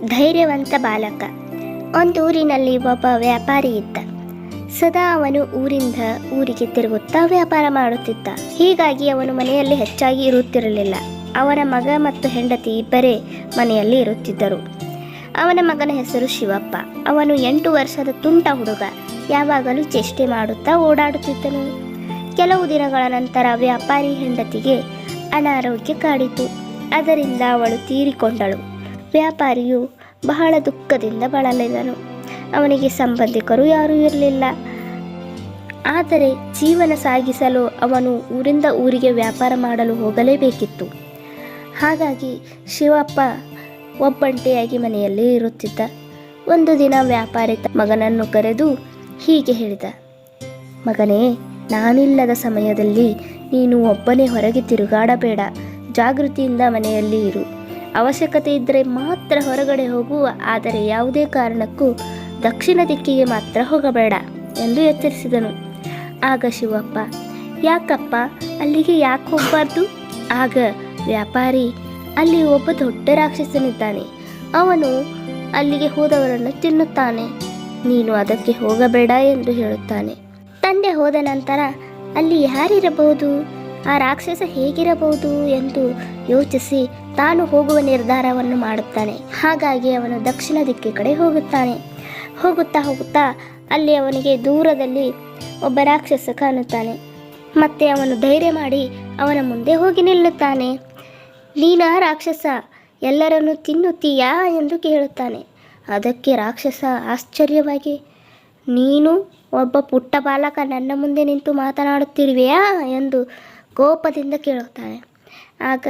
ಧೈರ್ಯವಂತ ಬಾಲಕ. ಒಂದೂರಿನಲ್ಲಿ ಒಬ್ಬ ವ್ಯಾಪಾರಿ ಇದ್ದ. ಸದಾ ಅವನು ಊರಿಂದ ಊರಿಗೆ ತಿರುಗುತ್ತಾ ವ್ಯಾಪಾರ ಮಾಡುತ್ತಿದ್ದ. ಹೀಗಾಗಿ ಅವನು ಮನೆಯಲ್ಲಿ ಹೆಚ್ಚಾಗಿ ಇರುತ್ತಿರಲಿಲ್ಲ. ಅವನ ಮಗ ಮತ್ತು ಹೆಂಡತಿ ಇಬ್ಬರೇ ಮನೆಯಲ್ಲಿ ಇರುತ್ತಿದ್ದರು. ಅವನ ಮಗನ ಹೆಸರು ಶಿವಪ್ಪ. ಅವನು 8 ವರ್ಷದ ತುಂಟ ಹುಡುಗ. ಯಾವಾಗಲೂ ಚೇಷ್ಟೆ ಮಾಡುತ್ತಾ ಓಡಾಡುತ್ತಿದ್ದನು. ಕೆಲವು ದಿನಗಳ ನಂತರ ವ್ಯಾಪಾರಿ ಹೆಂಡತಿಗೆ ಅನಾರೋಗ್ಯ ಕಾಡಿತು. ಅದರಿಂದ ಅವಳು ತೀರಿಕೊಂಡಳು. ವ್ಯಾಪಾರಿಯು ಬಹಳ ದುಃಖದಿಂದ ಬಳಲಿದನು. ಅವನಿಗೆ ಸಂಬಂಧಿಕರು ಯಾರೂ ಇರಲಿಲ್ಲ. ಆದರೆ ಜೀವನ ಸಾಗಿಸಲು ಅವನು ಊರಿಂದ ಊರಿಗೆ ವ್ಯಾಪಾರ ಮಾಡಲು ಹೋಗಲೇಬೇಕಿತ್ತು. ಹಾಗಾಗಿ ಶಿವಪ್ಪ ಒಬ್ಬಂಟಿಯಾಗಿ ಮನೆಯಲ್ಲಿ ಇರುತ್ತಿದ್ದ. ಒಂದು ದಿನ ವ್ಯಾಪಾರಿ ಮಗನನ್ನು ಕರೆದು ಹೀಗೆ ಹೇಳಿದ: ಮಗನೇ, ನಾನಿಲ್ಲದ ಸಮಯದಲ್ಲಿ ನೀನು ಒಬ್ಬನೇ ಹೊರಗೆ ತಿರುಗಾಡಬೇಡ. ಜಾಗೃತಿಯಿಂದ ಮನೆಯಲ್ಲಿ ಇರು. ಅವಶ್ಯಕತೆ ಇದ್ದರೆ ಮಾತ್ರ ಹೊರಗಡೆ ಹೋಗು. ಆದರೆ ಯಾವುದೇ ಕಾರಣಕ್ಕೂ ದಕ್ಷಿಣ ದಿಕ್ಕಿಗೆ ಮಾತ್ರ ಹೋಗಬೇಡ ಎಂದು ಎಚ್ಚರಿಸಿದನು. ಆಗ ಶಿವಪ್ಪ, ಯಾಕಪ್ಪ, ಅಲ್ಲಿಗೆ ಯಾಕೆ ಹೋಗಬಾರ್ದು? ಆಗ ವ್ಯಾಪಾರಿ, ಅಲ್ಲಿ ಒಬ್ಬ ದೊಡ್ಡ ರಾಕ್ಷಸನಿದ್ದಾನೆ. ಅವನು ಅಲ್ಲಿಗೆ ಹೋದವರನ್ನು ತಿನ್ನುತ್ತಾನೆ. ನೀನು ಅದಕ್ಕೆ ಹೋಗಬೇಡ ಎಂದು ಹೇಳುತ್ತಾನೆ. ತಂದೆ ಹೋದ ನಂತರ ಅಲ್ಲಿ ಯಾರಿರಬಹುದು? ಆ ರಾಕ್ಷಸ ಹೇಗಿರಬಹುದು ಎಂದು ಯೋಚಿಸಿ ತಾನು ಹೋಗುವ ನಿರ್ಧಾರವನ್ನು ಮಾಡುತ್ತಾನೆ. ಹಾಗಾಗಿ ಅವನು ದಕ್ಷಿಣ ದಿಕ್ಕಿನ ಕಡೆ ಹೋಗುತ್ತಾನೆ. ಹೋಗುತ್ತಾ ಅಲ್ಲಿ ಅವನಿಗೆ ದೂರದಲ್ಲಿ ಒಬ್ಬ ರಾಕ್ಷಸ ಕಾಣುತ್ತಾನೆ. ಮತ್ತೆ ಅವನು ಧೈರ್ಯ ಮಾಡಿ ಅವನ ಮುಂದೆ ಹೋಗಿ ನಿಲ್ಲುತ್ತಾನೆ. ನೀನಾ ರಾಕ್ಷಸ, ಎಲ್ಲರನ್ನು ತಿನ್ನುತ್ತೀಯಾ ಎಂದು ಕೇಳುತ್ತಾನೆ. ಅದಕ್ಕೆ ರಾಕ್ಷಸ ಆಶ್ಚರ್ಯವಾಗಿ, ನೀನು ಒಬ್ಬ ಪುಟ್ಟ ಬಾಲಕ ನನ್ನ ಮುಂದೆ ನಿಂತು ಮಾತನಾಡುತ್ತಿರುವೆಯಾ ಎಂದು ಕೋಪದಿಂದ ಕೇಳುತ್ತಾನೆ. ಆಗ,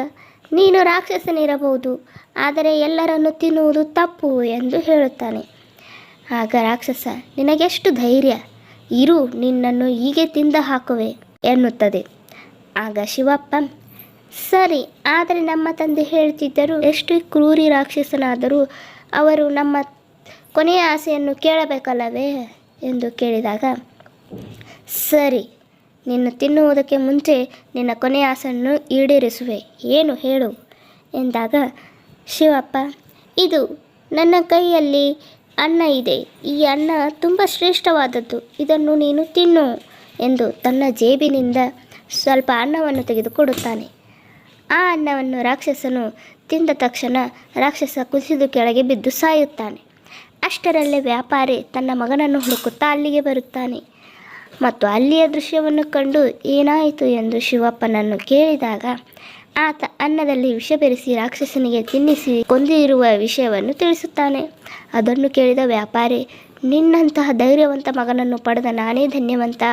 ನೀನು ರಾಕ್ಷಸನಿರಬಹುದು, ಆದರೆ ಎಲ್ಲರನ್ನು ತಿನ್ನುವುದು ತಪ್ಪು ಎಂದು ಹೇಳುತ್ತಾನೆ. ಆಗ ರಾಕ್ಷಸ, ನಿನಗೆಷ್ಟು ಧೈರ್ಯ, ಇರು, ನಿನ್ನನ್ನು ಹೀಗೆ ತಿಂದು ಹಾಕುವೆ ಎನ್ನುತ್ತದೆ. ಆಗ ಶಿವಪ್ಪ, ಸರಿ, ಆದರೆ ನಮ್ಮ ತಂದೆ ಹೇಳ್ತಿದ್ದರು, ಎಷ್ಟು ಕ್ರೂರಿ ರಾಕ್ಷಸನಾದರೂ ಅವರು ನಮ್ಮ ಕೊನೆಯ ಆಸೆಯನ್ನು ಕೇಳಬೇಕಲ್ಲವೇ ಎಂದು ಕೇಳಿದಾಗ, ಸರಿ, ನಿನ್ನ ತಿನ್ನುವುದಕ್ಕೆ ಮುಂಚೆ ನಿನ್ನ ಕೊನೆಯ ಆಸೆಯನ್ನು ಈಡೇರಿಸುವೆ, ಏನು ಹೇಳು ಎಂದಾಗ ಶಿವಪ್ಪ, ಇದು ನನ್ನ ಕೈಯಲ್ಲಿ ಅನ್ನ ಇದೆ. ಈ ಅನ್ನ ತುಂಬ ಶ್ರೇಷ್ಠವಾದದ್ದು. ಇದನ್ನು ನೀನು ತಿನ್ನು ಎಂದು ತನ್ನ ಜೇಬಿನಿಂದ ಸ್ವಲ್ಪ ಅನ್ನವನ್ನು ತೆಗೆದುಕೊಡುತ್ತಾನೆ. ಆ ಅನ್ನವನ್ನು ರಾಕ್ಷಸನು ತಿಂದ ತಕ್ಷಣ ರಾಕ್ಷಸ ಕುಸಿದು ಕೆಳಗೆ ಬಿದ್ದು ಸಾಯುತ್ತಾನೆ. ಅಷ್ಟರಲ್ಲೇ ವ್ಯಾಪಾರಿ ತನ್ನ ಮಗನನ್ನು ಹುಡುಕುತ್ತಾ ಅಲ್ಲಿಗೆ ಬರುತ್ತಾನೆ. ಮತ್ತು ಅಲ್ಲಿಯ ದೃಶ್ಯವನ್ನು ಕಂಡು ಏನಾಯಿತು ಎಂದು ಶಿವಪ್ಪನನ್ನು ಕೇಳಿದಾಗ ಆತ ಅನ್ನದಲ್ಲಿ ವಿಷ ಬೆರೆಸಿ ರಾಕ್ಷಸನಿಗೆ ತಿನ್ನಿಸಿ ಕೊಂದಿರುವ ವಿಷಯವನ್ನು ತಿಳಿಸುತ್ತಾನೆ. ಅದನ್ನು ಕೇಳಿದ ವ್ಯಾಪಾರಿ, ನಿನ್ನಂತಹ ಧೈರ್ಯವಂತ ಮಗನನ್ನು ಪಡೆದ ನಾನೇ ಧನ್ಯವಂತ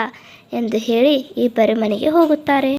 ಎಂದು ಹೇಳಿ ಇಬ್ಬರು ಮನೆಗೆ ಹೋಗುತ್ತಾರೆ.